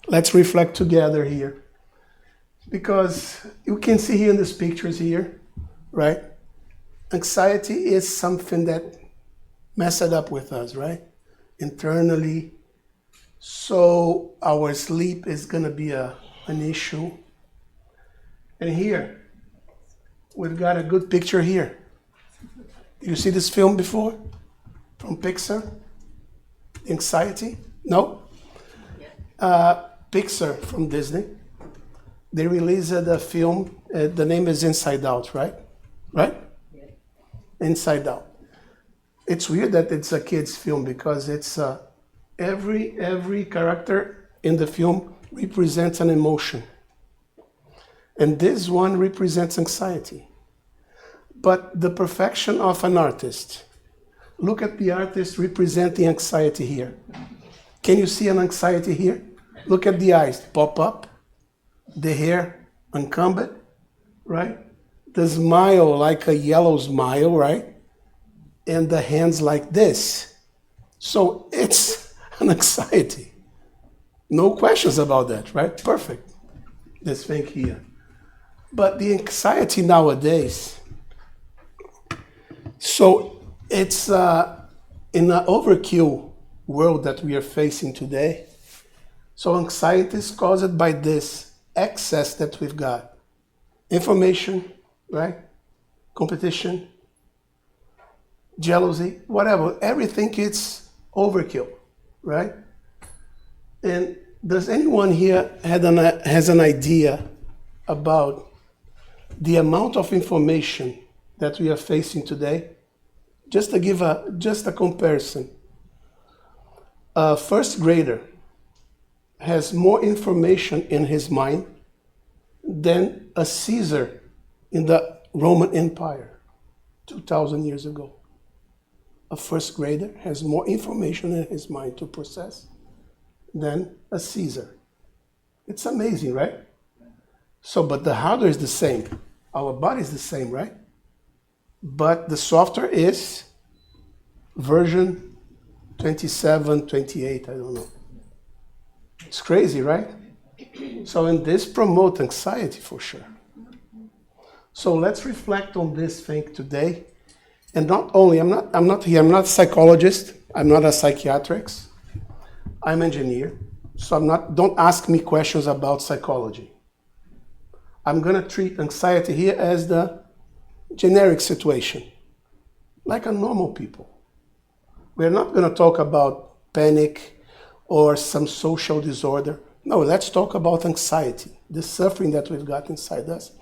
Let's reflect together here. Because you can see here in these pictures here, right? Anxiety is something that messed up with us, right? Internally. So our sleep is going to be an issue. And here, we've got a good picture here. You see this film before? From Pixar? Anxiety? No? Pixar from Disney. They released a film, the name is Inside Out, right? Right? Yeah. Inside Out. It's weird that it's a kid's film because it's every character in the film represents an emotion. And this one represents anxiety. But the perfection of an artist. Look at the artist representing anxiety here. Can you see an anxiety here? Look at the eyes pop up. The hair uncombed, right? The smile like a yellow smile, right? And the hands like this. So it's an anxiety. No questions about that, right? Perfect. This thing here. But the anxiety nowadays, so it's in an overkill world that we are facing today. So anxiety is caused by this excess that we've got. Information, right? Competition, jealousy, whatever. Everything is overkill, right? And does anyone here has an idea about the amount of information that we are facing today? Just to give a comparison. A first grader has more information in his mind than a Caesar in the Roman Empire 2,000 years ago. A first grader has more information in his mind to process than a Caesar. It's amazing, right? So, but the hardware is the same. Our body is the same, right? But the software is version 27, 28, I don't know. It's crazy, right? So, and this promotes anxiety for sure. So let's reflect on this thing today. And not only, I'm not a psychologist, I'm not a psychiatrist, I'm an engineer. So don't ask me questions about psychology. I'm gonna treat anxiety here as the generic situation, like a normal people. We're not gonna talk about panic or some social disorder. No, let's talk about anxiety, the suffering that we've got inside us,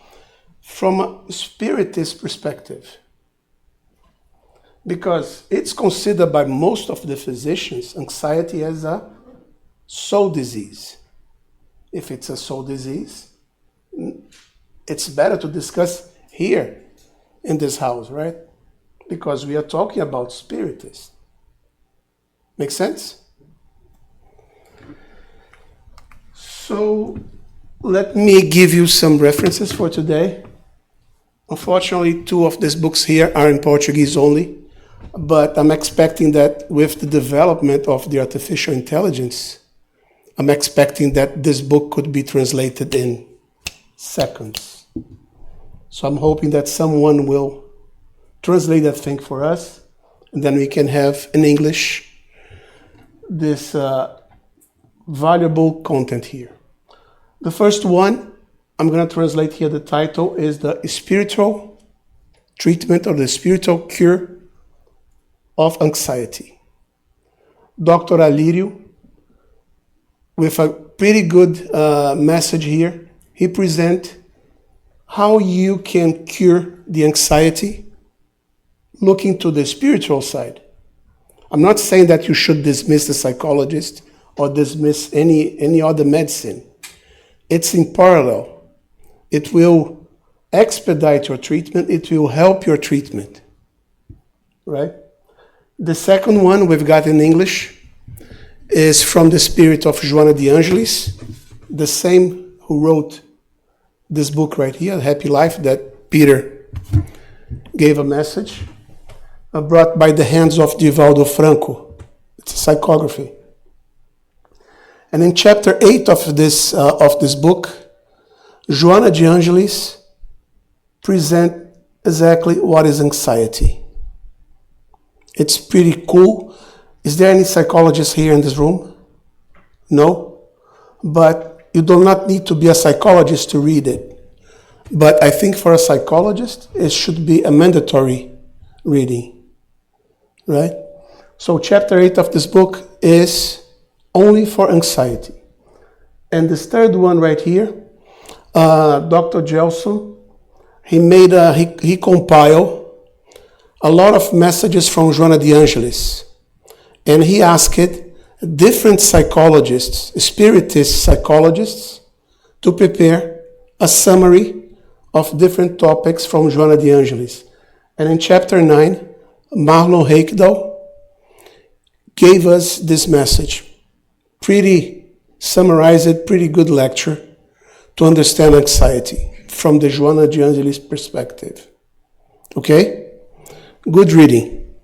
from a spiritist perspective. Because it's considered by most of the physicians, anxiety as a soul disease. If it's a soul disease, it's better to discuss here in this house, right? Because we are talking about spiritists. Make sense? So let me give you some references for today. Unfortunately, 2 of these books here are in Portuguese only, but I'm expecting that with the development of the artificial intelligence, I'm expecting that this book could be translated in seconds. So I'm hoping that someone will translate that thing for us, and then we can have in English this valuable content here. The first one, I'm going to translate here, the title is The Spiritual Treatment or the Spiritual Cure of Anxiety. Dr. Alirio, with a pretty good message here, he presents how you can cure the anxiety looking to the spiritual side. I'm not saying that you should dismiss the psychologist or dismiss any other medicine. It's in parallel. It will expedite your treatment. It will help your treatment, right? The second one we've got in English is from the spirit of Joanna de Angelis, the same who wrote this book right here, Happy Life, that Peter gave a message, brought by the hands of Divaldo Franco. It's a psychography. And in chapter 8 of this book, Joanna de Angelis present exactly what is anxiety. It's pretty cool. Is there any psychologists here in this room? No? But you do not need to be a psychologist to read it. But I think for a psychologist, it should be a mandatory reading. Right? So chapter 8 of this book is only for anxiety. And this third one right here, Dr. Gelson, he compiled a lot of messages from Joanna de Angelis. And he asked different psychologists, spiritist psychologists, to prepare a summary of different topics from Joanna de Angelis. And in chapter 9, Marlon Haekdal gave us this message. Pretty summarized, pretty good lecture to understand anxiety from the Joanna de Angelis perspective. Okay? Good reading.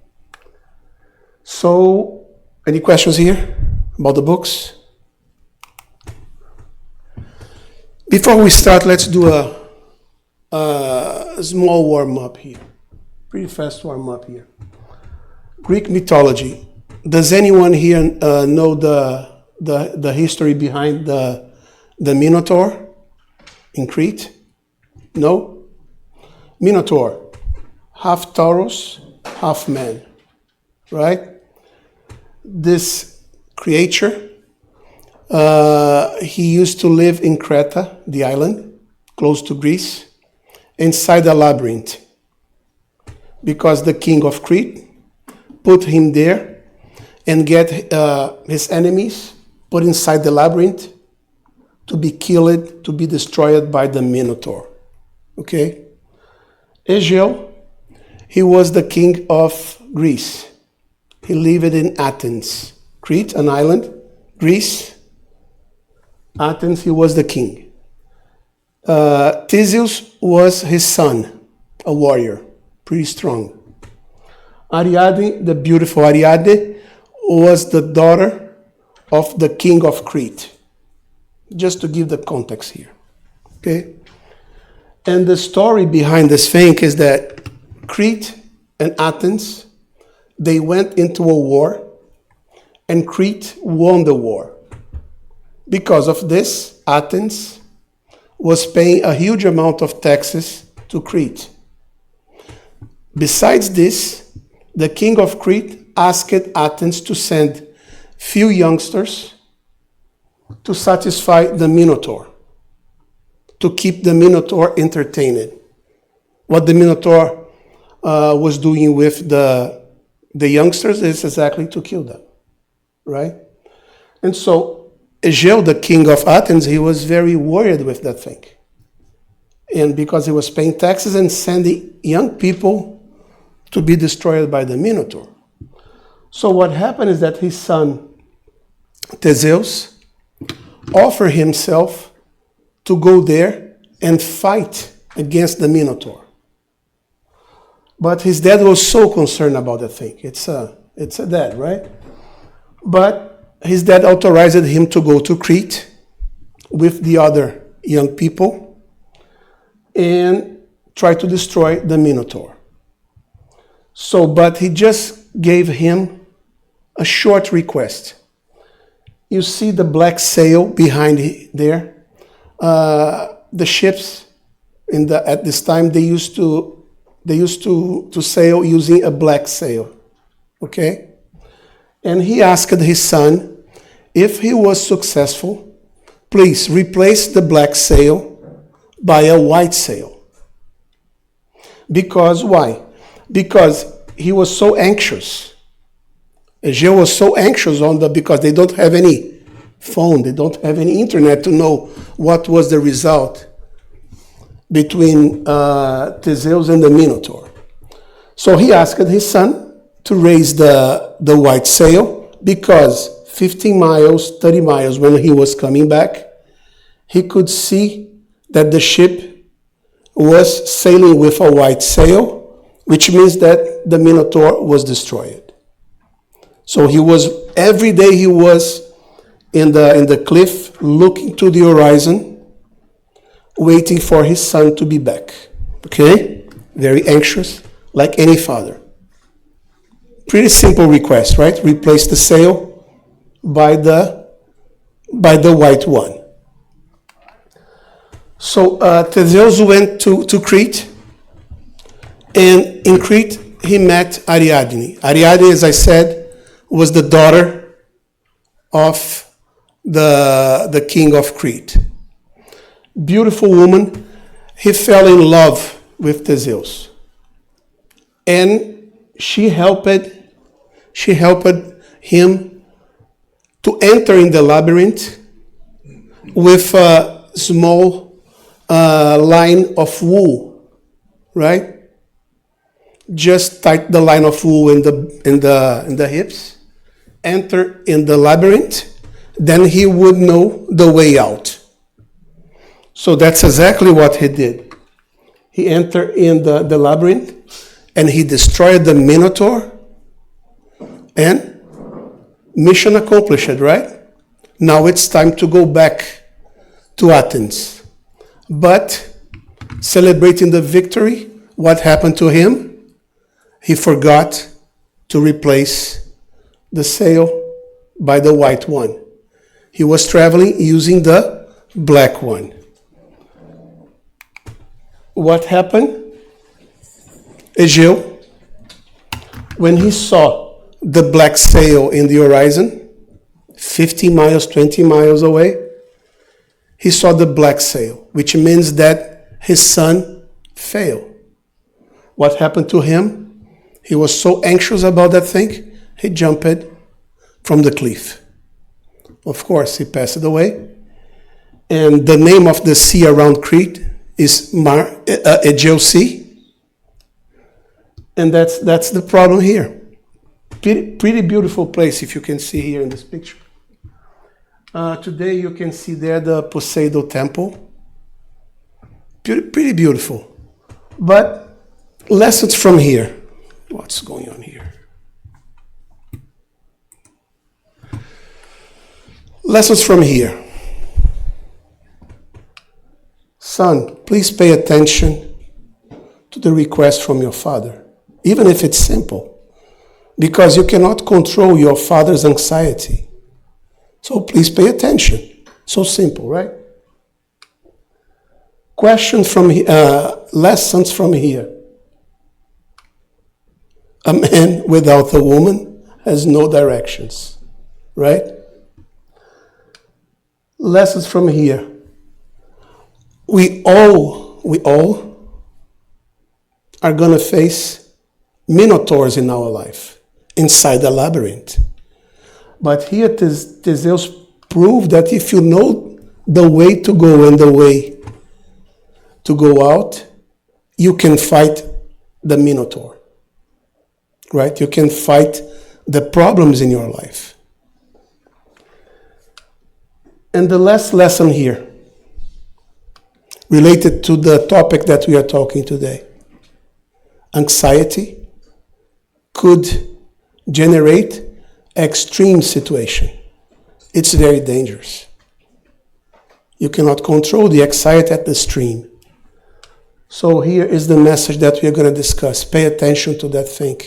So, any questions here about the books? Before we start, let's do a small warm-up here. Pretty fast warm-up here. Greek mythology. Does anyone here know the history behind the Minotaur in Crete? No? Minotaur, half Taurus, half man, right? This creature, he used to live in Crete, the island, close to Greece, inside a labyrinth, because the king of Crete put him there and get his enemies put inside the labyrinth to be killed, to be destroyed by the Minotaur. Okay? Aegeus, he was the king of Greece. He lived in Athens. Crete, an island. Greece. Athens, he was the king. Theseus was his son, a warrior, pretty strong. Ariadne, the beautiful Ariadne, was the daughter of the king of Crete. Just to give the context here. Okay? And the story behind this thing is that Crete and Athens, they went into a war, and Crete won the war. Because of this, Athens was paying a huge amount of taxes to Crete. Besides this, the king of Crete asked Athens to send few youngsters to satisfy the Minotaur, to keep the Minotaur entertained. What the Minotaur was doing with the youngsters is exactly to kill them, right? And so Aegeus, the king of Athens, he was very worried with that thing. And because he was paying taxes and sending young people to be destroyed by the Minotaur. So what happened is that his son, Theseus, offered himself to go there and fight against the Minotaur. But his dad was so concerned about the thing. It's a dad, right? But his dad authorized him to go to Crete with the other young people and try to destroy the Minotaur. So, but he just gave him a short request. You see the black sail behind there? The ships at this time, they used to sail using a black sail. Okay? And he asked his son, if he was successful, please replace the black sail by a white sail. Because why? Because he was so anxious. Aegeus was so anxious because they don't have any phone, they don't have any internet to know what was the result between Theseus and the Minotaur. So he asked his son to raise the white sail because 15 miles, 30 miles when he was coming back, he could see that the ship was sailing with a white sail, which means that the Minotaur was destroyed. So every day he was in the cliff, looking to the horizon, waiting for his son to be back. Okay? Very anxious, like any father. Pretty simple request, right? Replace the sail by the white one. So Theseus went to Crete, and in Crete he met Ariadne. Ariadne, as I said, was the daughter of the king of Crete. Beautiful woman. He fell in love with Theseus, and she helped him to enter in the labyrinth with a small line of wool, right? Just tie the line of wool in the hips, enter in the labyrinth, then he would know the way out. So that's exactly what he did. He entered in the labyrinth, and he destroyed the Minotaur, and mission accomplished, right? Now it's time to go back to Athens. But celebrating the victory, what happened to him? He forgot to replace the sail by the white one. He was traveling using the black one. What happened? Egeo, when he saw the black sail in the horizon, 15 miles, 20 miles away, he saw the black sail, which means that his son failed. What happened to him? He was so anxious about that thing, he jumped from the cliff. Of course, he passed away. And the name of the sea around Crete is Aegean Sea. And that's the problem here. Pretty beautiful place, if you can see here in this picture. Today you can see there the Poseidon temple. Pretty beautiful. But lessons from here. What's going on here? Lessons from here. Son, please pay attention to the request from your father, even if it's simple, because you cannot control your father's anxiety. So please pay attention. So simple, right? Lessons from here. A man without a woman has no directions, right? Lessons from here. We all are going to face minotaurs in our life, inside the labyrinth. But here Theseus proved that if you know the way to go and the way to go out, you can fight the Minotaur, right? You can fight the problems in your life. And the last lesson here, related to the topic that we are talking today. Anxiety could generate extreme situation. It's very dangerous. You cannot control the anxiety at the extreme. So here is the message that we are going to discuss. Pay attention to that thing.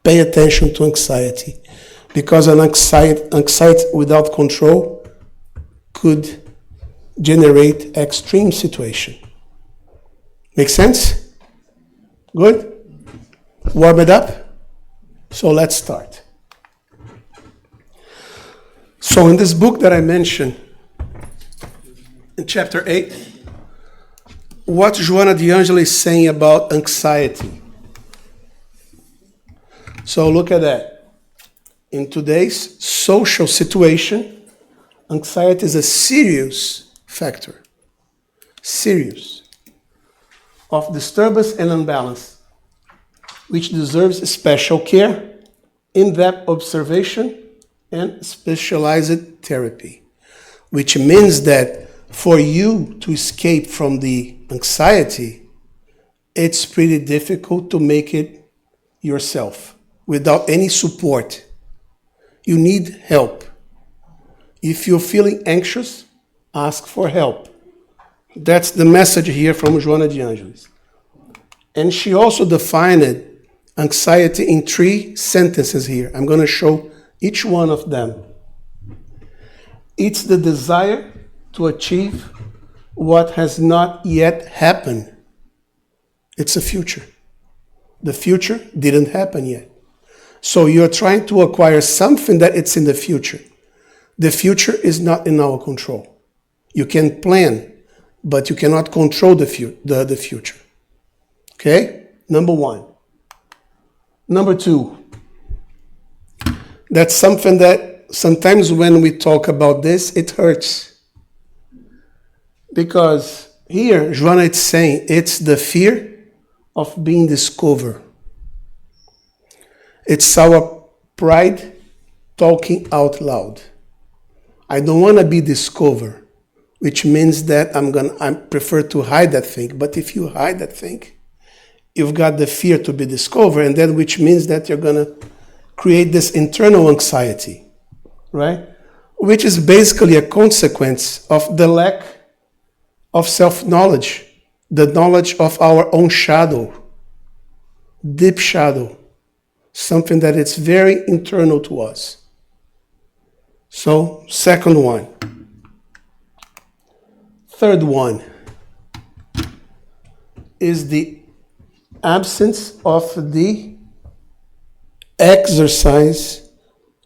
Pay attention to anxiety. Because an anxiety without control could generate extreme situation. Make sense? Good? Warm it up? So let's start. So in this book that I mentioned, in chapter 8, what Joanna de Angelis is saying about anxiety. So look at that. In today's social situation, anxiety is a serious factor. Serious. Of disturbance and imbalance, which deserves special care, in-depth observation, and specialized therapy. Which means that for you to escape from the anxiety, it's pretty difficult to make it yourself without any support. You need help. If you're feeling anxious, ask for help. That's the message here from Joanna de Angelis. And she also defined anxiety in 3 sentences here. I'm going to show each one of them. It's the desire to achieve what has not yet happened. It's a future. The future didn't happen yet. So you're trying to acquire something that it's in the future. The future is not in our control. You can plan, but you cannot control the future. Okay? Number 1. Number 2. That's something that sometimes when we talk about this, it hurts. Because here, Joanna is saying it's the fear of being discovered. It's our pride talking out loud. I don't want to be discovered, which means that I prefer to hide that thing. But if you hide that thing, you've got the fear to be discovered, and then which means that you're going to create this internal anxiety, right? Which is basically a consequence of the lack of self-knowledge, the knowledge of our own shadow, deep shadow, something that is very internal to us. So, second one. Third one is the absence of the exercise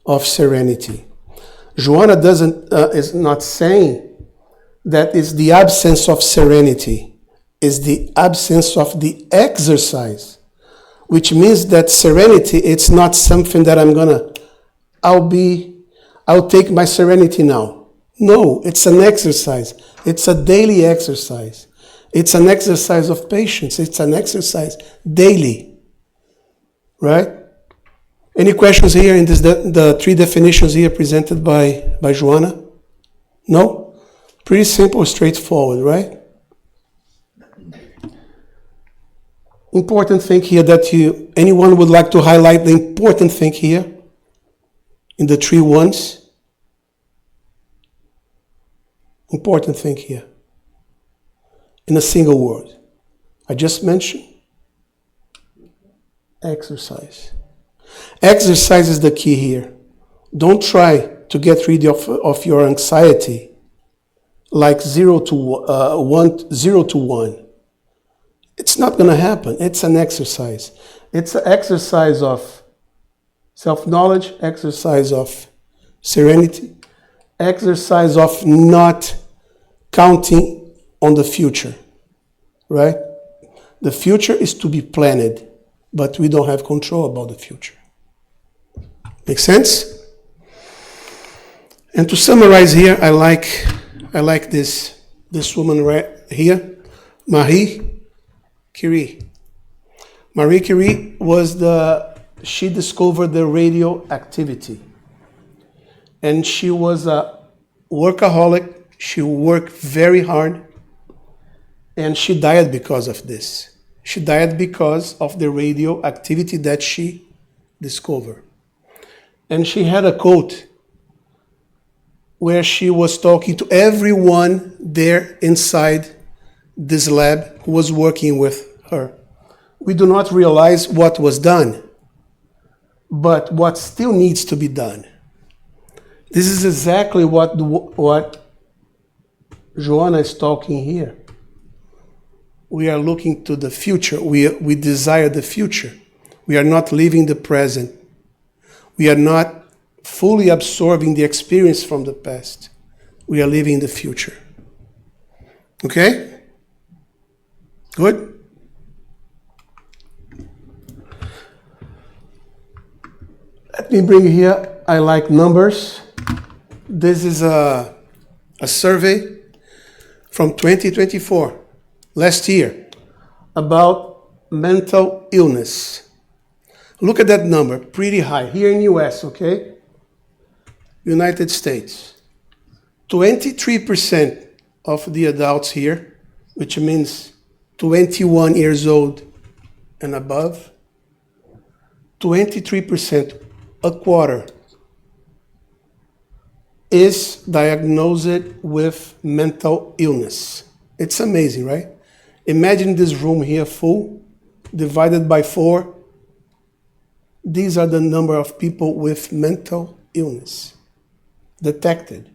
of serenity. Joanna is not saying that is the absence of serenity, is the absence of the exercise, which means that serenity, it's not something that I'll take my serenity now. No, it's an exercise. It's a daily exercise. It's an exercise of patience. It's an exercise daily. Right? Any questions here in the 3 definitions here presented by Joanna? No? Pretty simple, straightforward, right? Important thing here that anyone would like to highlight the important thing here in the 3 ones? Important thing here. In a single word. I just mentioned exercise. Exercise is the key here. Don't try to get rid of your anxiety like 0 to 1. It's not going to happen. It's an exercise. It's an exercise of self-knowledge, exercise of serenity, exercise of not counting on the future, right? The future is to be planned, but we don't have control about the future. Make sense? And to summarize here, I like this woman right here, Marie Curie. Marie Curie she discovered the radioactivity. And she was a workaholic. She worked very hard. And she died because of this. She died because of the radioactivity that she discovered. And she had a quote where she was talking to everyone there inside this lab who was working with her. We do not realize what was done, but what still needs to be done. This is exactly what Joanna is talking here. We are looking to the future. We desire the future. We are not living the present. We are not fully absorbing the experience from the past. We are living the future. Okay? Good? Let me bring here, I like numbers. This is a survey from 2024, last year, about mental illness. Look at that number, pretty high. Here in US, okay? United States. 23% of the adults here, which means 21 years old and above, 23%, a quarter, is diagnosed with mental illness. It's amazing, right? Imagine this room here full, divided by 4. These are the number of people with mental illness detected.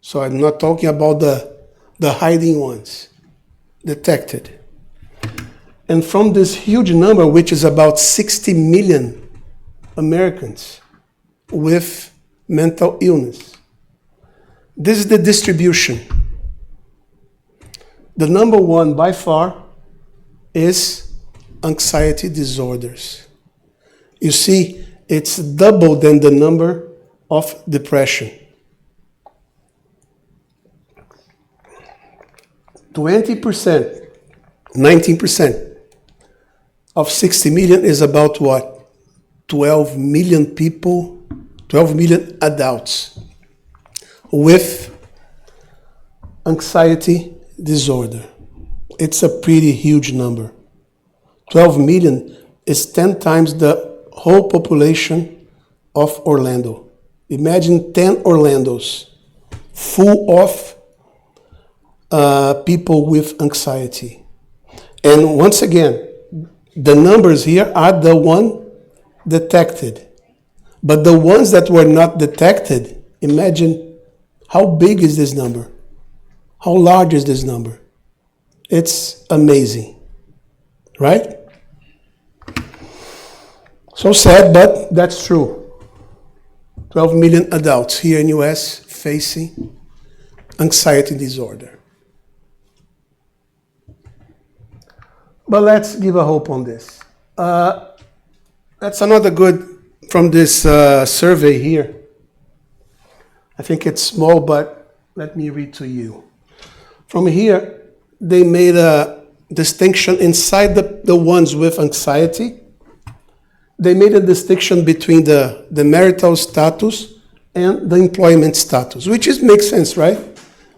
So I'm not talking about the hiding ones, detected. And from this huge number, which is about 60 million Americans with mental illness, this is the distribution. The number 1 by far is anxiety disorders. You see, it's double than the number of depression. 20%, 19% of 60 million is about what? 12 million people, 12 million adults with anxiety disorder. It's a pretty huge number. 12 million is 10 times the whole population of Orlando. Imagine 10 Orlandos full of people with anxiety. And once again, the numbers here are the one detected. But the ones that were not detected, imagine how big is this number? How large is this number? It's amazing, right? So sad, but that's true. 12 million adults here in US facing anxiety disorder. But let's give a hope on this. That's another good from this survey here. I think it's small, but let me read to you. From here, they made a distinction inside the ones with anxiety. They made a distinction between the marital status and the employment status, which makes sense, right?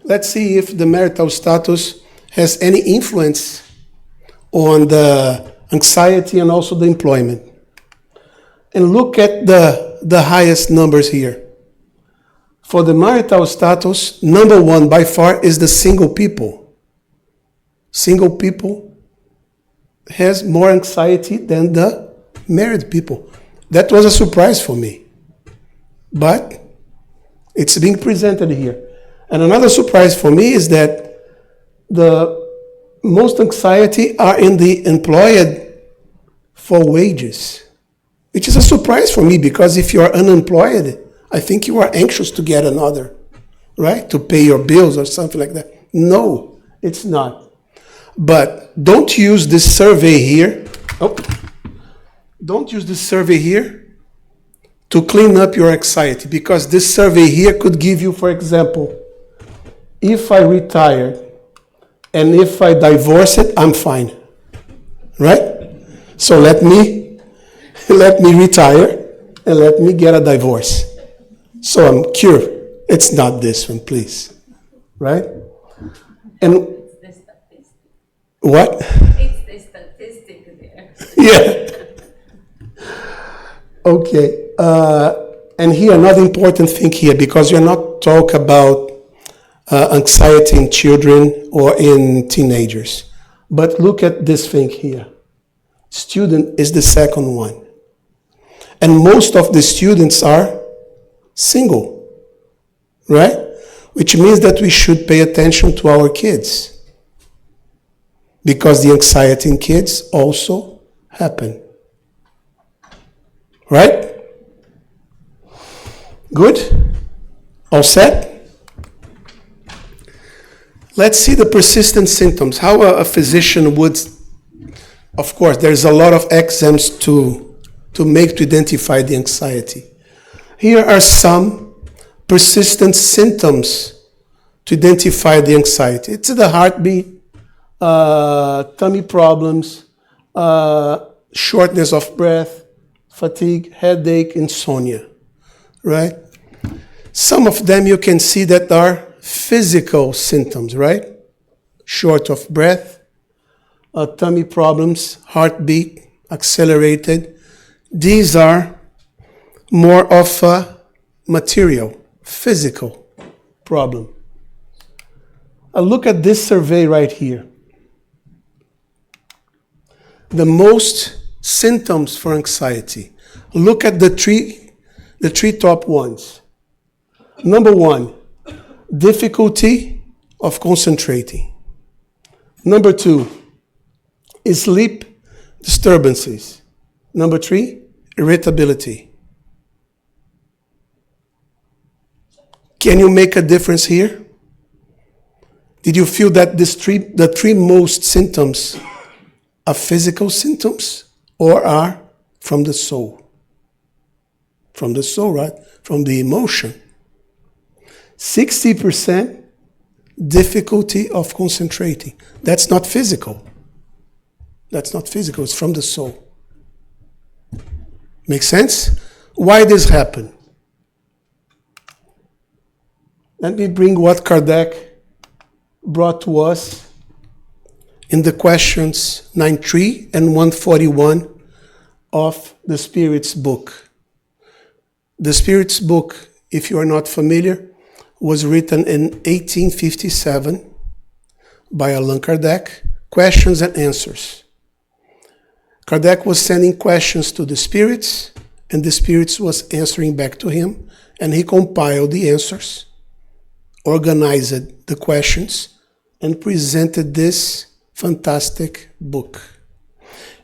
Let's see if the marital status has any influence on the anxiety and also the employment. And look at the highest numbers here. For the marital status, number 1 by far is the single people. Single people has more anxiety than the married people. That was a surprise for me. But it's being presented here. And another surprise for me is that the most anxiety are in the employed for wages, which is a surprise for me, because if you are unemployed, I think you are anxious to get another, right? To pay your bills or something like that. No, it's not. But don't use this survey here. Don't use this survey here to clean up your anxiety, because this survey here could give you, for example, if I retire and if I divorce it, I'm fine, right? So let me retire and let me get a divorce. So I'm cured. It's not this one, please, right? And it's the statistic. What? It's the statistic there. Yeah. Okay. And here, another important thing here, because you're not talking about anxiety in children or in teenagers. But look at this thing here. Student is the second one. And most of the students are single, right? Which means that we should pay attention to our kids, because the anxiety in kids also happen. Right? Good? All set? Let's see the persistent symptoms. How a physician would, of course, there's a lot of exams to make to identify the anxiety. Here are some persistent symptoms to identify the anxiety. It's the heartbeat, tummy problems, shortness of breath, fatigue, headache, insomnia, right? Some of them you can see that are physical symptoms, right? Short of breath, tummy problems, heartbeat, accelerated. These are more of a material, physical problem. Look at this survey right here. The most symptoms for anxiety. Look at the three top ones. Number 1, difficulty of concentrating. Number 2, sleep disturbances. Number 3, irritability. Can you make a difference here? Did you feel that the three most symptoms are physical symptoms or are from the soul? From the soul, right? From the emotion. 60% difficulty of concentrating. That's not physical. That's not physical. It's from the soul. Make sense? Why this happen? Let me bring what Kardec brought to us in the questions 93 and 141 of the Spirit's book. The Spirit's book, if you are not familiar, was written in 1857 by Allan Kardec, questions and answers. Kardec was sending questions to the spirits, and the spirits was answering back to him, and he compiled the answers, organized the questions, and presented this fantastic book.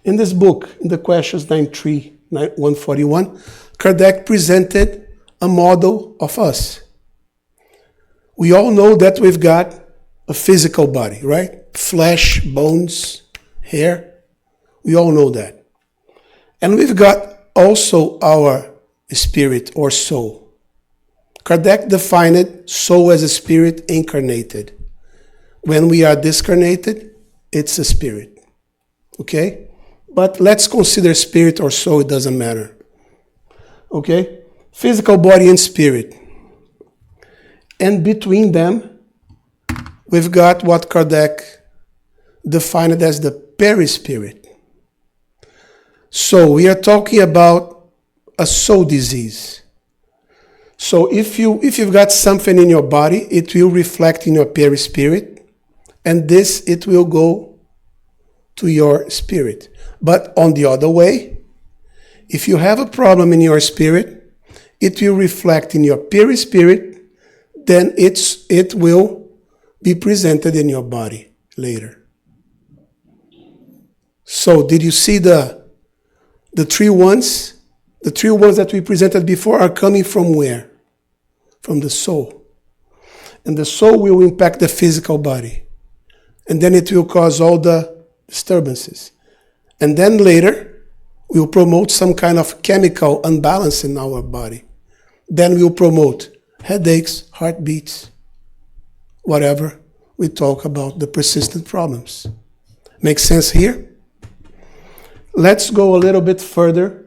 In this book, in the questions 93, 141, Kardec presented a model of us. We all know that we've got a physical body, right? Flesh, bones, hair. We all know that. And we've got also our spirit or soul. Kardec defined soul as a spirit incarnated. When we are discarnated, it's a spirit. Okay? But let's consider spirit or soul, it doesn't matter. Okay? Physical body and spirit. And between them, we've got what Kardec defined as the perispirit. So we are talking about a soul disease. So if you've got something in your body, it will reflect in your perispirit, and this, it will go to your spirit. But on the other way, if you have a problem in your spirit, it will reflect in your perispirit, then it will be presented in your body later. So did you see the three ones? The three ones that we presented before are coming from where? From the soul. And the soul will impact the physical body. And then it will cause all the disturbances. And then later, we'll promote some kind of chemical imbalance in our body. Then we'll promote headaches, heartbeats, whatever. We talk about the persistent problems. Make sense here? Let's go a little bit further,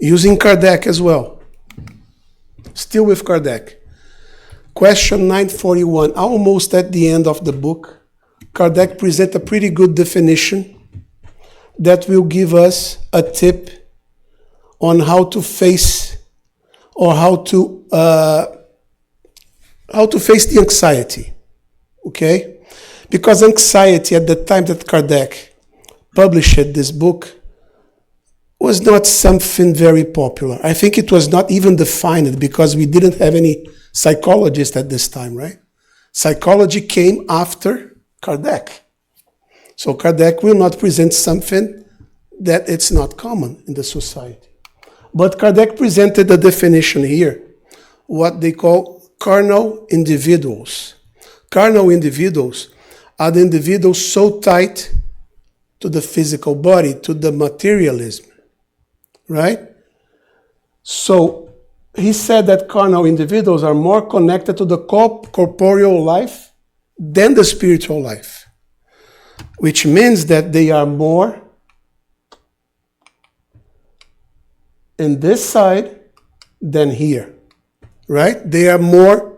using Kardec as well. Still with Kardec. Question 941, almost at the end of the book. Kardec presents a pretty good definition that will give us a tip on how to face or how to face the anxiety. Okay? Because anxiety at the time that Kardec published this book was not something very popular. I think it was not even defined because we didn't have any psychologists at this time, right? Psychology came after Kardec. So Kardec will not present something that it's not common in the society. But Kardec presented a definition here, what they call carnal individuals. Carnal individuals are the individuals so tight to the physical body, to the materialism, right? So he said that carnal individuals are more connected to the corporeal life than the spiritual life, which means that they are more in this side than here, right? They are more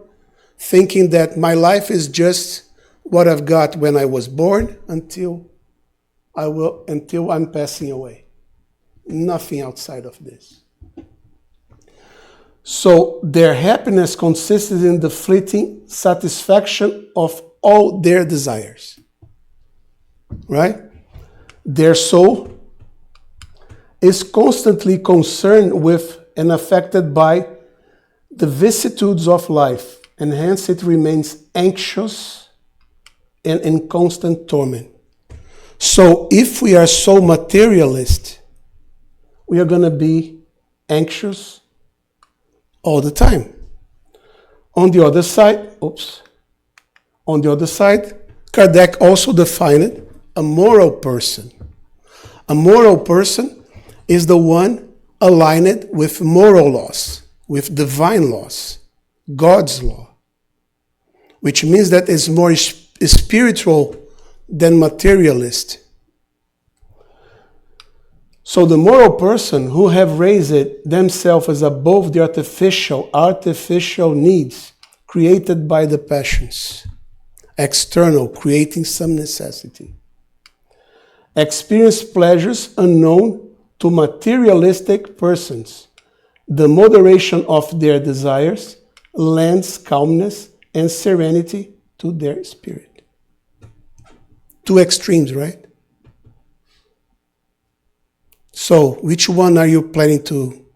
thinking that my life is just what I've got when I was born until I'm passing away. Nothing outside of this. So their happiness consisted in the fleeting satisfaction of all their desires. Right? Their soul is constantly concerned with and affected by the vicissitudes of life, and hence it remains anxious and in constant torment. So if we are so materialist, we are going to be anxious all the time. On the other side, Kardec also defined a moral person. A moral person is the one aligned with moral laws, with divine laws, God's law, which means that it's more spiritual than materialist. So the moral person who have raised themselves as above the artificial needs created by the passions, external, creating some necessity, experience pleasures unknown to materialistic persons. The moderation of their desires lends calmness and serenity to their spirit. Two extremes, right? So, which one are you planning to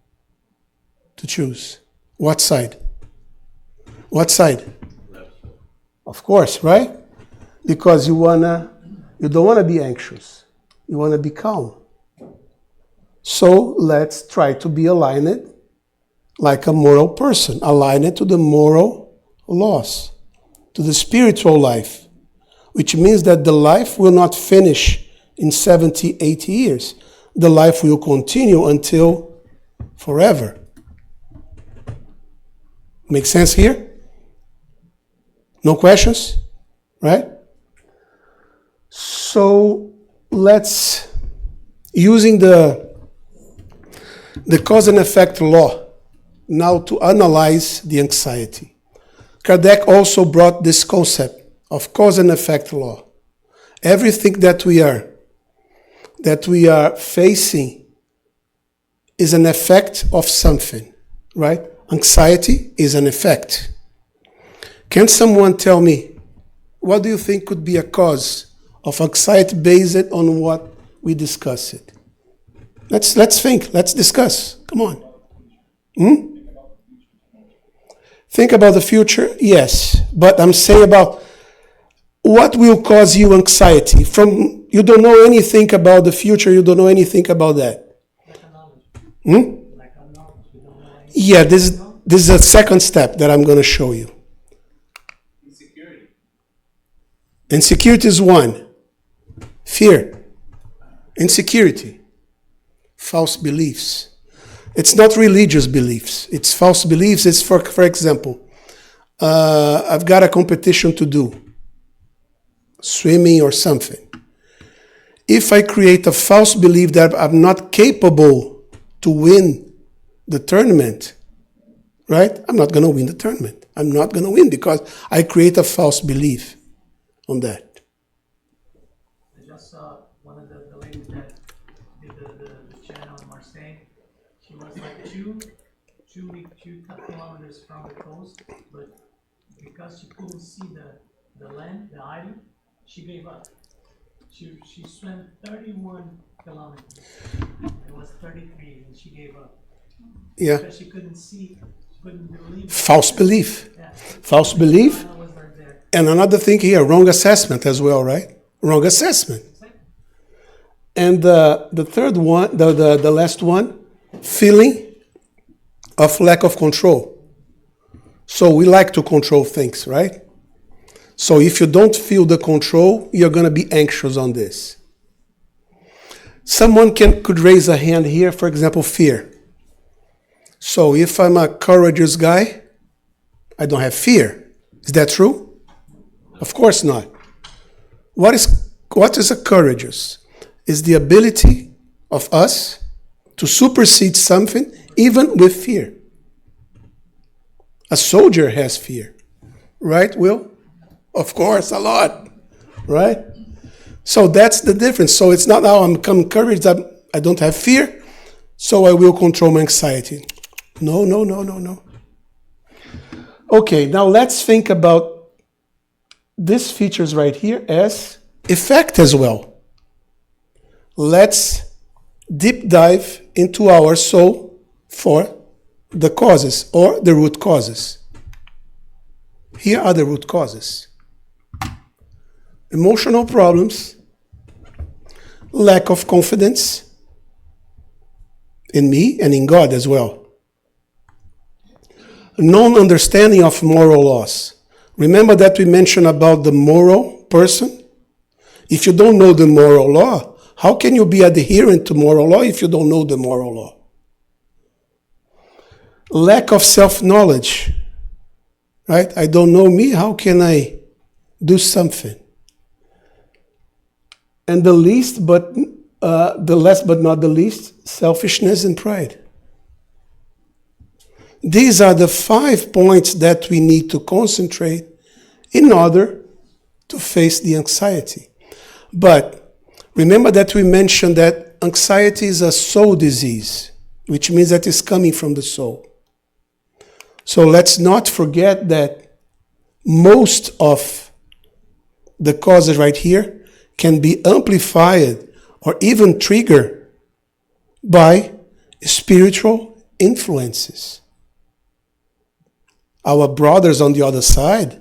choose? What side? What side? Of course, right? Because you don't wanna be anxious. You wanna be calm. So let's try to be aligned like a moral person, aligned to the moral laws, to the spiritual life, which means that the life will not finish in 70, 80 years. The life will continue until forever. Make sense here? No questions? Right? So let's, using the cause and effect law, now to analyze the anxiety. Kardec also brought this concept of cause and effect law. Everything that we are facing is an effect of something, right? Anxiety is an effect. Can someone tell me, what do you think could be a cause of anxiety based on what we discussed? Let's think, let's discuss. Come on. Think about the future? Yes. But I'm saying about what will cause you anxiety. From you don't know anything about the future, you don't know anything about that. Yeah, this is a second step that I'm going to show you. Insecurity is one. Fear. Insecurity. False beliefs. It's not religious beliefs. It's false beliefs. It's for example, I've got a competition to do. Swimming or something. If I create a false belief that I'm not capable to win the tournament, right? I'm not going to win the tournament. I'm not going to win because I create a false belief on that. I just saw one of the ladies that did the channel in Marseille. She was like two kilometers from the coast, but because she couldn't see the land, the island, she gave up. She swam 31 kilometers. It was 33 and she gave up. Yeah. Because she couldn't see, she couldn't believe. False belief. Yeah. False belief. Was right there. And another thing here, wrong assessment as well, right? Wrong assessment. And the third one, the last one, feeling of lack of control. So we like to control things, right? So if you don't feel the control, you're going to be anxious on this. Someone could raise a hand here, for example, fear. So if I'm a courageous guy, I don't have fear. Is that true? Of course not. What is a courageous? Is the ability of us to supersede something even with fear. A soldier has fear. Right, Will? Of course, a lot. Right? So that's the difference. So it's not now I'm encouraged that I don't have fear, so I will control my anxiety. No, no, no, no, no. Okay, now let's think about these features right here as effect as well. Let's deep dive into our soul for the causes or the root causes. Here are the root causes. Emotional problems, lack of confidence in me and in God as well. Non-understanding of moral laws. Remember that we mentioned about the moral person? If you don't know the moral law, how can you be adherent to moral law if you don't know the moral law? Lack of self-knowledge. Right? I don't know me, how can I do something? And the last but not the least, selfishness and pride. These are the 5 points that we need to concentrate in order to face the anxiety. But remember that we mentioned that anxiety is a soul disease, which means that it's coming from the soul. So let's not forget that most of the causes right here can be amplified or even triggered by spiritual influences. Our brothers on the other side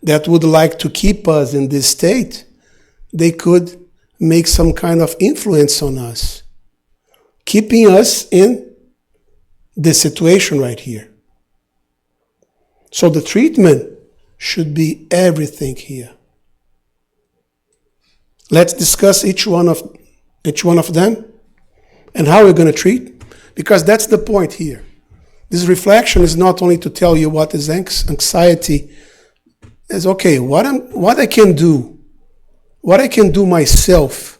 that would like to keep us in this state, they could make some kind of influence on us, keeping us in this situation right here. So the treatment should be everything here. Let's discuss each one of them and how we're going to treat, because that's the point here. This reflection is not only to tell you what is anxiety, is okay, what I can do myself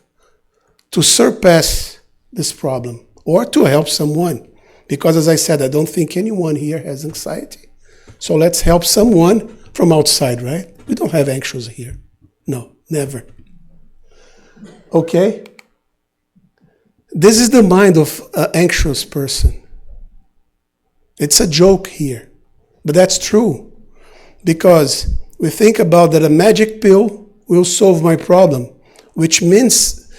to surpass this problem or to help someone. Because as I said, I don't think anyone here has anxiety. So let's help someone from outside, right? We don't have anxious here. No, never. Okay? This is the mind of an anxious person. It's a joke here, but that's true. Because we think about that a magic pill will solve my problem, which means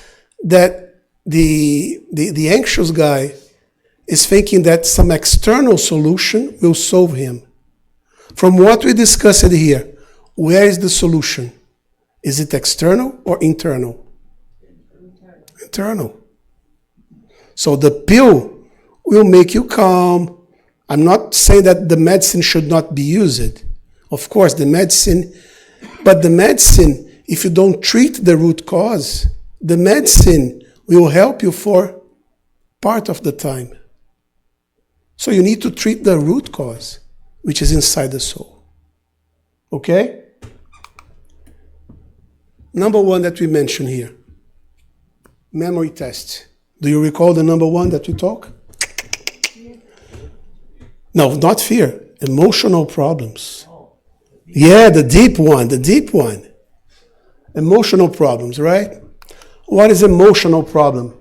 that the anxious guy is thinking that some external solution will solve him. From what we discussed here, where is the solution? Is it external or internal? Internal. So the pill will make you calm. I'm not saying that the medicine should not be used. Of course, the medicine, if you don't treat the root cause, the medicine will help you for part of the time. So you need to treat the root cause, which is inside the soul. Okay? Number 1 that we mentioned here. Memory test. Do you recall the number 1 that we talk? No, not fear. Emotional problems. Yeah, the deep one. Emotional problems, right? What is emotional problem?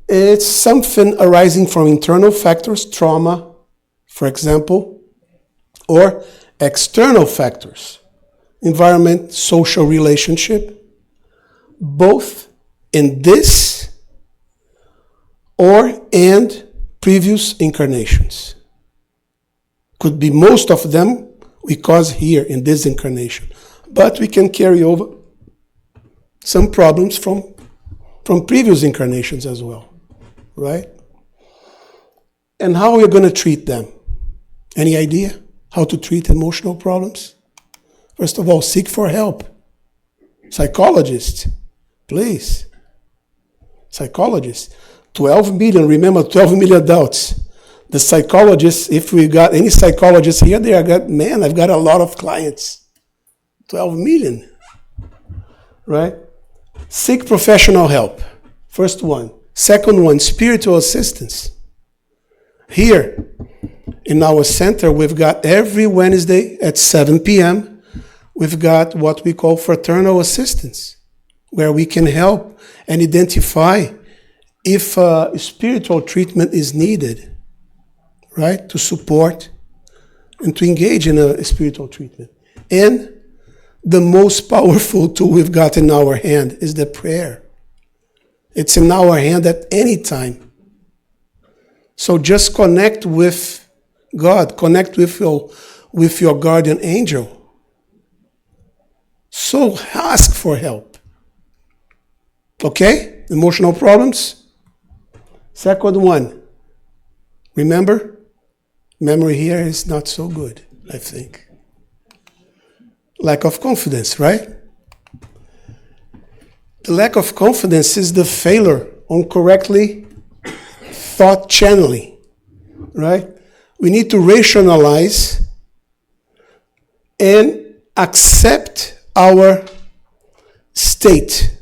It's something arising from internal factors, trauma, for example, or external factors, environment, social relationship, both in this and previous incarnations. Could be most of them we cause here in this incarnation, but we can carry over some problems from previous incarnations as well, right? And how we're going to treat them? Any idea how to treat emotional problems? First of all, seek for help. Psychologist, please. Psychologist. 12 million, remember 12 million adults. The psychologists, if we got any psychologists here, I've got a lot of clients. 12 million, right? Seek professional help. First one. Second one, spiritual assistance. Here in our center, we've got every Wednesday at 7 p.m., we've got what we call fraternal assistance, where we can help and identify if spiritual treatment is needed, right? To support and to engage in a spiritual treatment. And the most powerful tool we've got in our hand is the prayer. It's in our hand at any time. So just connect with God, connect with your guardian angel. So ask for help. Okay? Emotional problems. Second one. Remember? Memory here is not so good, I think. Lack of confidence, right? The lack of confidence is the failure on correctly thought channeling, right? We need to rationalize and accept our state.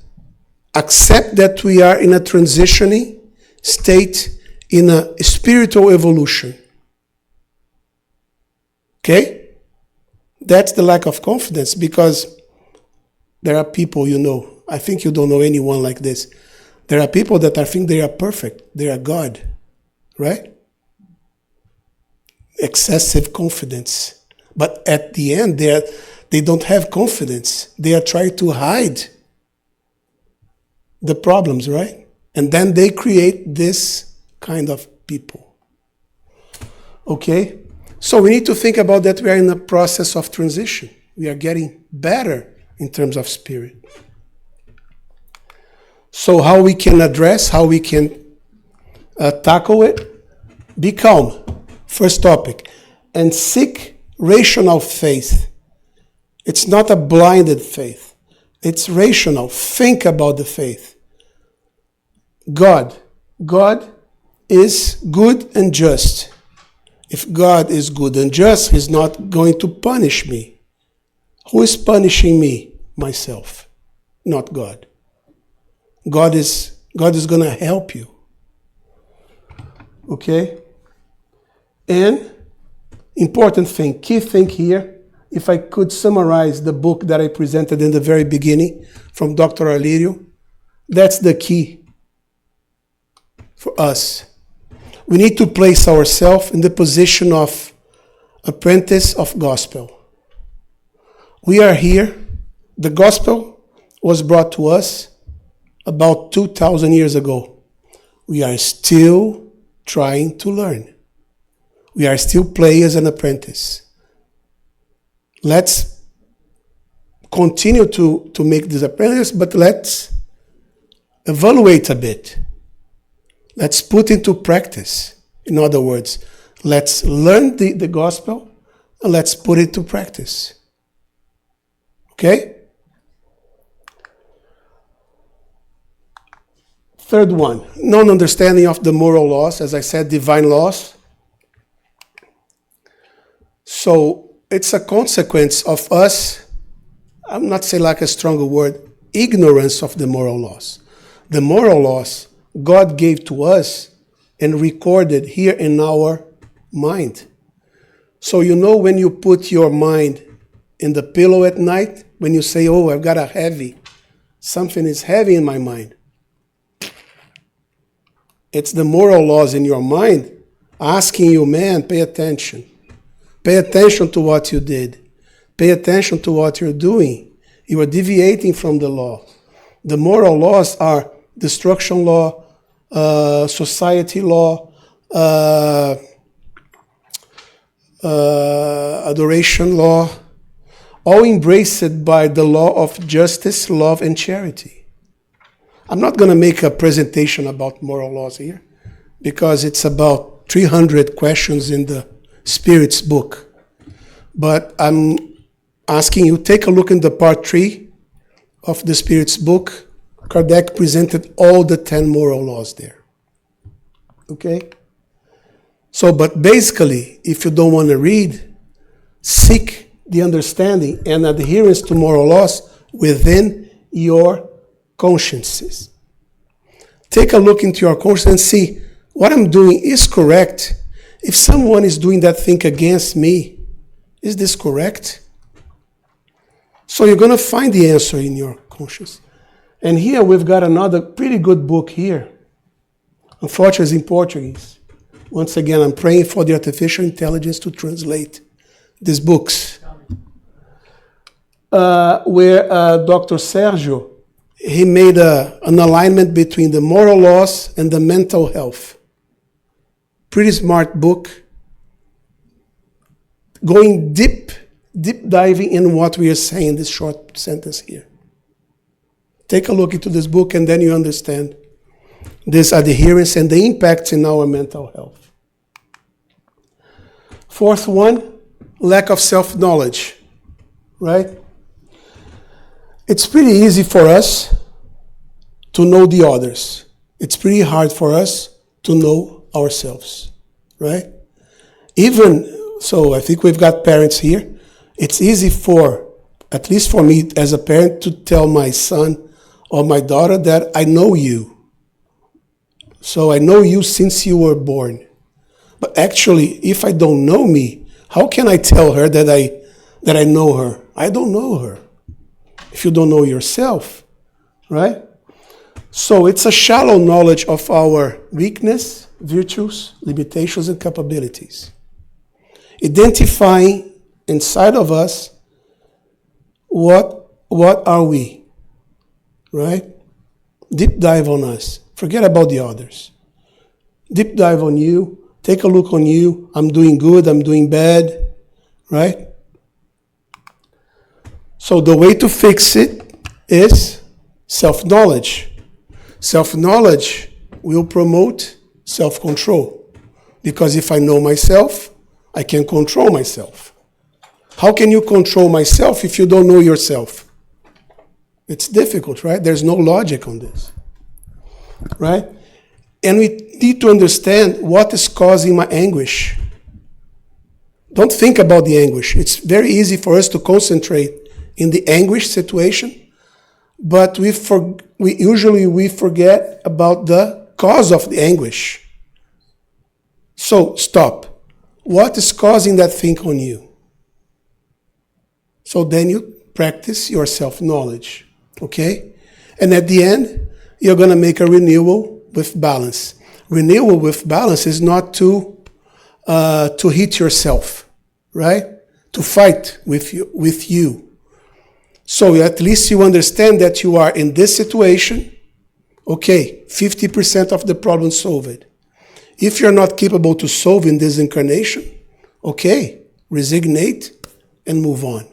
Accept that we are in a transitioning state, in a spiritual evolution. Okay? That's the lack of confidence, because there are people, I think you don't know anyone like this. There are people that think they are perfect. They are God, right? Excessive confidence. But at the end, they don't have confidence. They are trying to hide the problems, right? And then they create this kind of people. Okay? So we need to think about that we are in a process of transition. We are getting better in terms of spirit. So how we can address, how we can tackle it? Be calm. First topic. And seek rational faith. It's not a blinded faith. It's rational. Think about the faith. God is good and just. If God is good and just, He's not going to punish me. Who is punishing me? Myself, not God. God is going to help you. Okay? And important thing, key thing here, if I could summarize the book that I presented in the very beginning from Dr. Alirio, that's the key for us. We need to place ourselves in the position of apprentice of gospel. We are here. The gospel was brought to us about 2,000 years ago. We are still trying to learn. We are still playing as an apprentice. Let's continue to make this apprentice, but let's evaluate a bit. Let's put into practice. In other words, let's learn the gospel and let's put it to practice. Okay? Third one, non-understanding of the moral laws, as I said, divine laws. So it's a consequence of us, I'm not saying like a stronger word, ignorance of the moral laws. The moral laws God gave to us and recorded here in our mind. So when you put your mind in the pillow at night, when you say, I've got something is heavy in my mind. It's the moral laws in your mind asking you, man, pay attention. Pay attention to what you did. Pay attention to what you're doing. You are deviating from the law. The moral laws are destruction law, society law, adoration law, all embraced by the law of justice, love, and charity. I'm not going to make a presentation about moral laws here, because it's about 300 questions in the Spirit's book. But I'm asking you, take a look in the part 3 of the Spirit's book. Kardec presented all the 10 moral laws there. Okay? So, but basically, if you don't want to read, seek the understanding and adherence to moral laws within your consciences. Take a look into your conscience and see what I'm doing is correct. If someone is doing that thing against me, is this correct? So you're going to find the answer in your conscience. And here we've got another pretty good book here. Unfortunately, it's in Portuguese. Once again, I'm praying for the artificial intelligence to translate these books. Where Dr. Sergio, he made an alignment between the moral laws and the mental health. Pretty smart book. Going deep diving in what we are saying in this short sentence here. Take a look into this book and then you understand this adherence and the impacts in our mental health. Fourth one, lack of self-knowledge, right? It's pretty easy for us to know the others. It's pretty hard for us to know ourselves, right? Even, so I think we've got parents here. It's easy for, at least for me as a parent, to tell my son or my daughter that I know you. So I know you since you were born. But actually, if I don't know me, how can I tell her that I know her? I don't know her. If you don't know yourself, right? So it's a shallow knowledge of our weakness, virtues, limitations, and capabilities. Identifying inside of us what are we, right? Deep dive on us. Forget about the others. Deep dive on you. Take a look on you. I'm doing good, I'm doing bad, right? So the way to fix it is self-knowledge. Self-knowledge will promote self-control. Because if I know myself, I can control myself. How can you control myself if you don't know yourself? It's difficult, right? There's no logic on this, right? And we need to understand what is causing my anguish. Don't think about the anguish. It's very easy for us to concentrate in the anguish situation, but we usually forget about the cause of the anguish. So stop. What is causing that thing on you? So then you practice your self-knowledge, okay? And at the end, you're going to make a renewal with balance. Renewal with balance is not to hit yourself, right? To fight with you. So at least you understand that you are in this situation. Okay, 50% of the problem solved. If you're not capable to solve in this incarnation, okay, resignate and move on.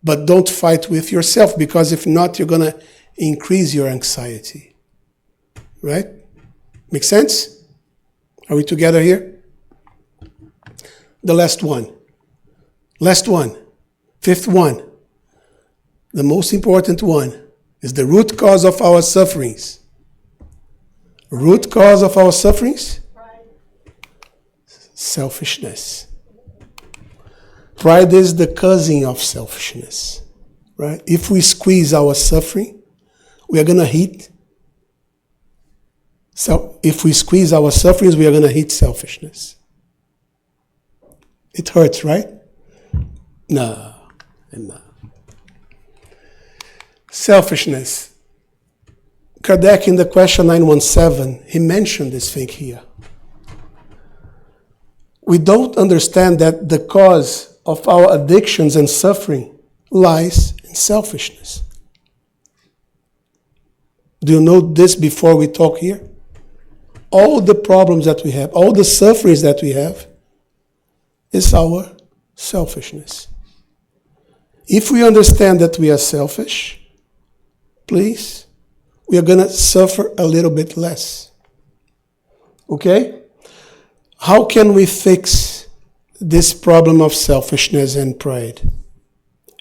But don't fight with yourself, because if not, you're going to increase your anxiety. Right? Make sense? Are we together here? The last one. Last one. Fifth one. The most important one is the root cause of our sufferings. Root cause of our sufferings? Pride. Selfishness. Pride is the cousin of selfishness, right? If we squeeze our suffering, we are going to hit. So if we squeeze our sufferings, we are going to hit selfishness. It hurts, right? No. Selfishness. Kardec in the question 917, he mentioned this thing here. We don't understand that the cause of our addictions and suffering lies in selfishness. Do you know this before we talk here? All the problems that we have, all the sufferings that we have, is our selfishness. If we understand that we are selfish, please, we are going to suffer a little bit less. Okay? How can we fix this problem of selfishness and pride?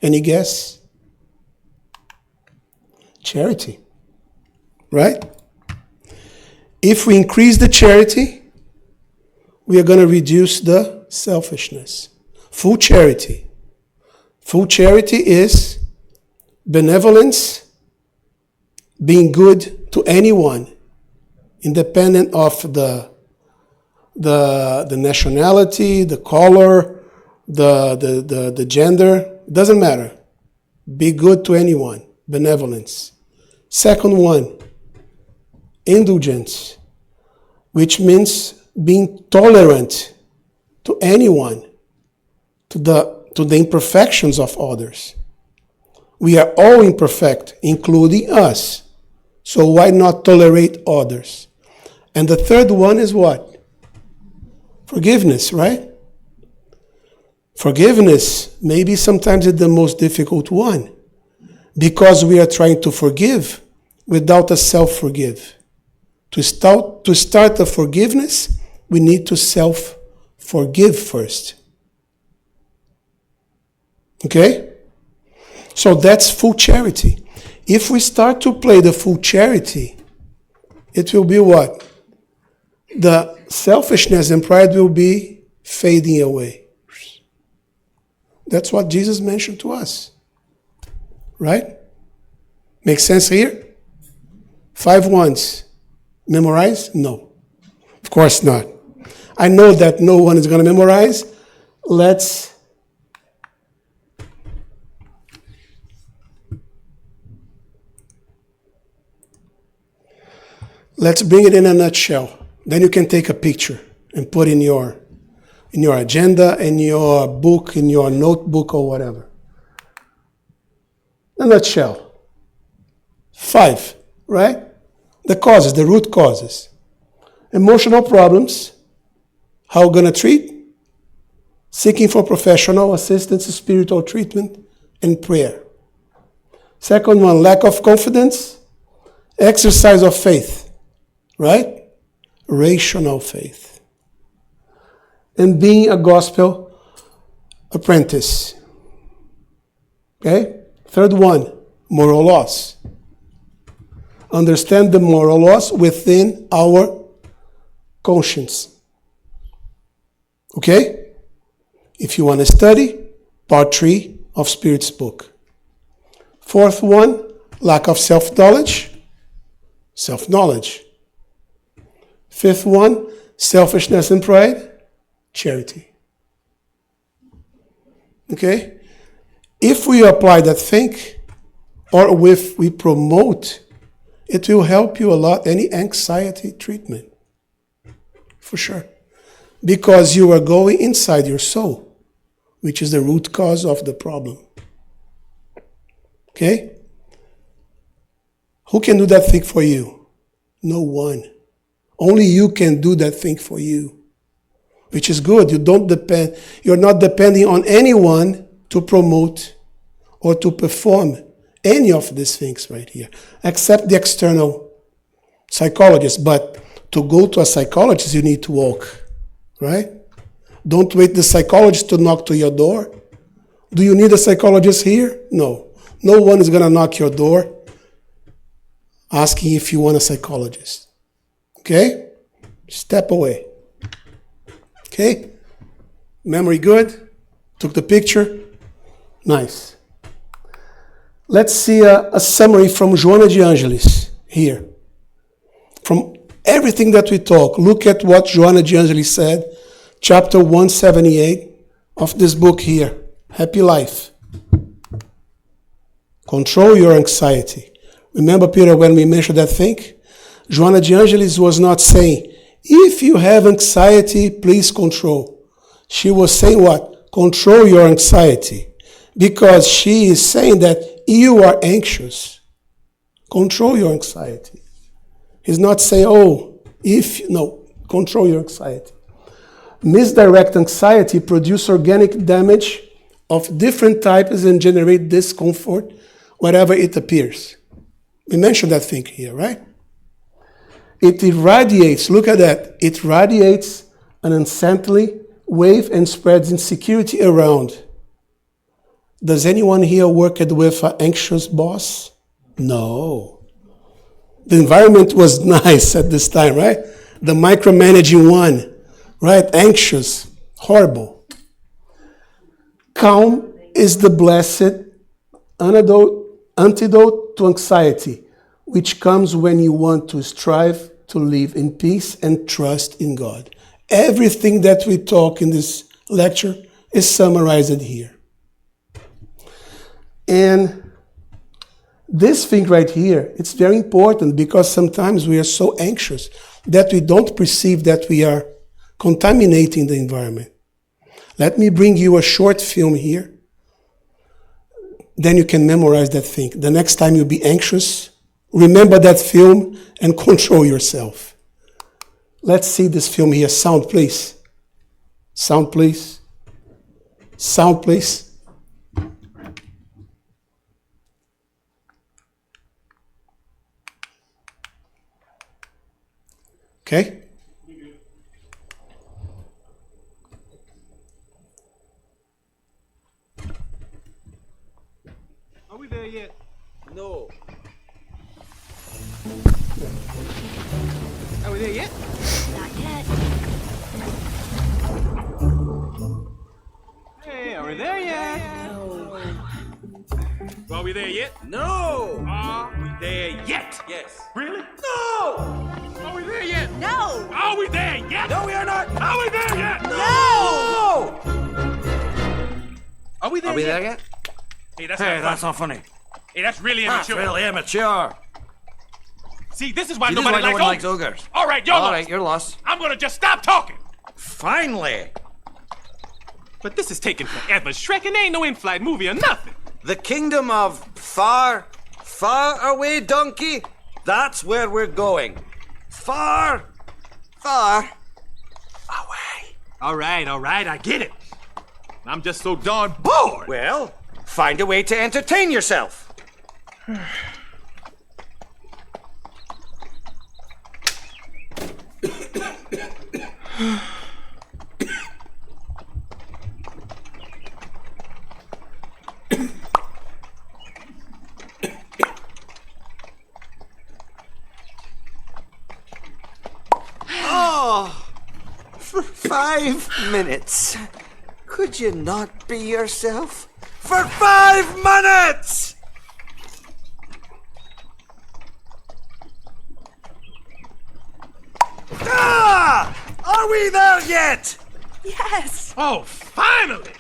Any guess? Charity. Right? If we increase the charity, we are going to reduce the selfishness. Full charity. Full charity is benevolence, being good to anyone, independent of the nationality, the color, the gender. It doesn't matter. Be good to anyone. Benevolence. Second one, indulgence, which means being tolerant to anyone, to the imperfections of others. We are all imperfect, including us. So why not tolerate others? And the third one is what? Forgiveness, right? Forgiveness maybe sometimes is the most difficult one, because we are trying to forgive without a self-forgive. To start the forgiveness, we need to self-forgive first. Okay? So that's full charity. If we start to play the full charity, it will be what? The selfishness and pride will be fading away. That's what Jesus mentioned to us. Right? Make sense here? 5 ones. Memorize? No. Of course not. I know that no one is going to memorize. Let's bring it in a nutshell. Then you can take a picture and put in your agenda, in your book, in your notebook, or whatever. A nutshell. 5, right? The causes, the root causes. Emotional problems. How we're going to treat? Seeking for professional assistance, spiritual treatment, and prayer. Second one, lack of confidence. Exercise of faith. Right? Rational faith. And being a gospel apprentice. Okay? Third one, moral laws. Understand the moral laws within our conscience. Okay? If you want to study, part 3 of Spirit's book. Fourth one, lack of self-knowledge. Self-knowledge. Fifth one, selfishness and pride. Charity. Okay? If we apply that thing, or if we promote, it will help you a lot, any anxiety treatment. For sure. Because you are going inside your soul, which is the root cause of the problem. Okay? Who can do that thing for you? No one. Only you can do that thing for you. Which is good. You're not depending on anyone to promote or to perform any of these things right here, except the external psychologist. But to go to a psychologist, you need to walk, right? Don't wait the psychologist to knock to your door. Do you need a psychologist here? No. No one is going to knock your door asking if you want a psychologist. Okay? Step away. Okay? Memory good? Took the picture? Nice. Let's see a summary from Joanna de Angelis here. From everything that we talk, look at what Joanna de Angelis said, chapter 178 of this book here, Happy Life. Control your anxiety. Remember, Peter, when we mentioned that thing? Joanna de Angelis was not saying, if you have anxiety, please control. She was saying what? Control your anxiety. Because she is saying that you are anxious. Control your anxiety. He's not saying, control your anxiety. Misdirect anxiety produces organic damage of different types and generate discomfort wherever it appears. We mentioned that thing here, right? It irradiates, look at that, it radiates an unsettling wave and spreads insecurity around. Does anyone here work with an anxious boss? No. The environment was nice at this time, right? The micromanaging one, right? Anxious, horrible. Calm is the blessed antidote to anxiety, which comes when you want to strive to live in peace and trust in God. Everything that we talk in this lecture is summarized here. And this thing right here, it's very important because sometimes we are so anxious that we don't perceive that we are contaminating the environment. Let me bring you a short film here. Then you can memorize that thing. The next time you'll be anxious, remember that film and control yourself. Let's see this film here. Sound, please. Sound, please. Sound, please. Okay? Are we there yet? No. Are we there yet? Not yet. Hey, are we there yet? Are we there yet? No! Are we there yet? Yes. Really? No! Are we there yet? No! Are we there yet? No, we are not! Are we there yet? No! Are we there Are we yet? there yet? Hey, that's Hey, not that's funny. not funny. Hey, that's really That's immature. really immature. See, this is why See, this is nobody why no one likes likes ogres. ogres. All right, you're All lost. right, you're lost. I'm gonna just stop talking. Finally! But this is taking forever. Shrek, and there ain't no in-flight movie or nothing. The kingdom of far, far away, donkey. That's where we're going. Far, far away. All right, I get it. I'm just so darn bored. Well, find a way to entertain yourself. For 5 minutes. Could you not be yourself? For 5 minutes! Ah! Are we there yet? Yes! Oh, finally!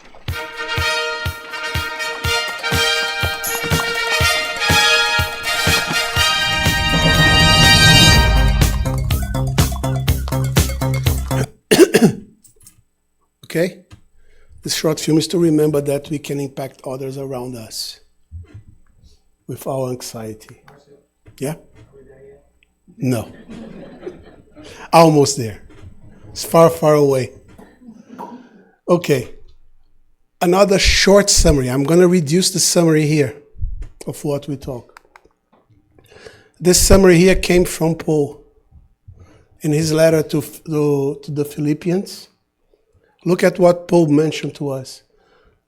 Okay? This short film is to remember that we can impact others around us with our anxiety. Yeah? No. Almost there. It's far, far away. Okay. Another short summary. I'm going to reduce the summary here of what we talk. This summary here came from Paul in his letter to the Philippians. Look at what Paul mentioned to us.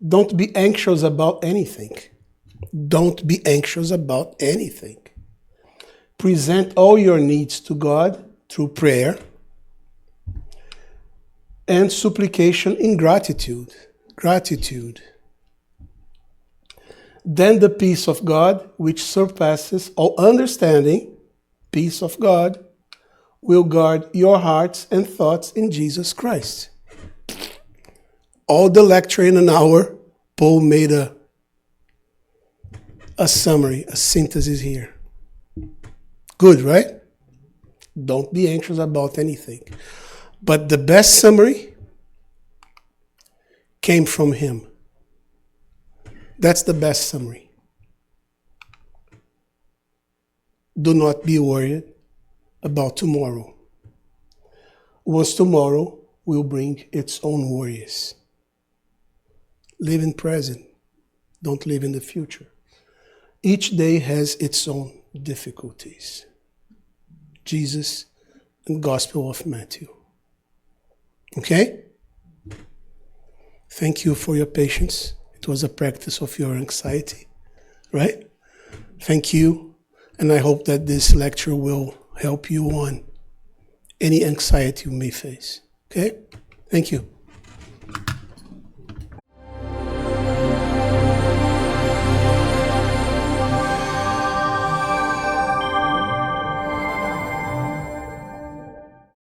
Don't be anxious about anything. Don't be anxious about anything. Present all your needs to God through prayer and supplication in gratitude. Gratitude. Then the peace of God, which surpasses all understanding, peace of God, will guard your hearts and thoughts in Jesus Christ. All the lecture in an hour, Paul made a summary, a synthesis here. Good, right? Don't be anxious about anything. But the best summary came from him. That's the best summary. Do not be worried about tomorrow. Once tomorrow will bring its own worries. Live in present. Don't live in the future. Each day has its own difficulties. Jesus and Gospel of Matthew. Okay? Thank you for your patience. It was a practice of your anxiety, right? Thank you. And I hope that this lecture will help you on any anxiety you may face. Okay? Thank you.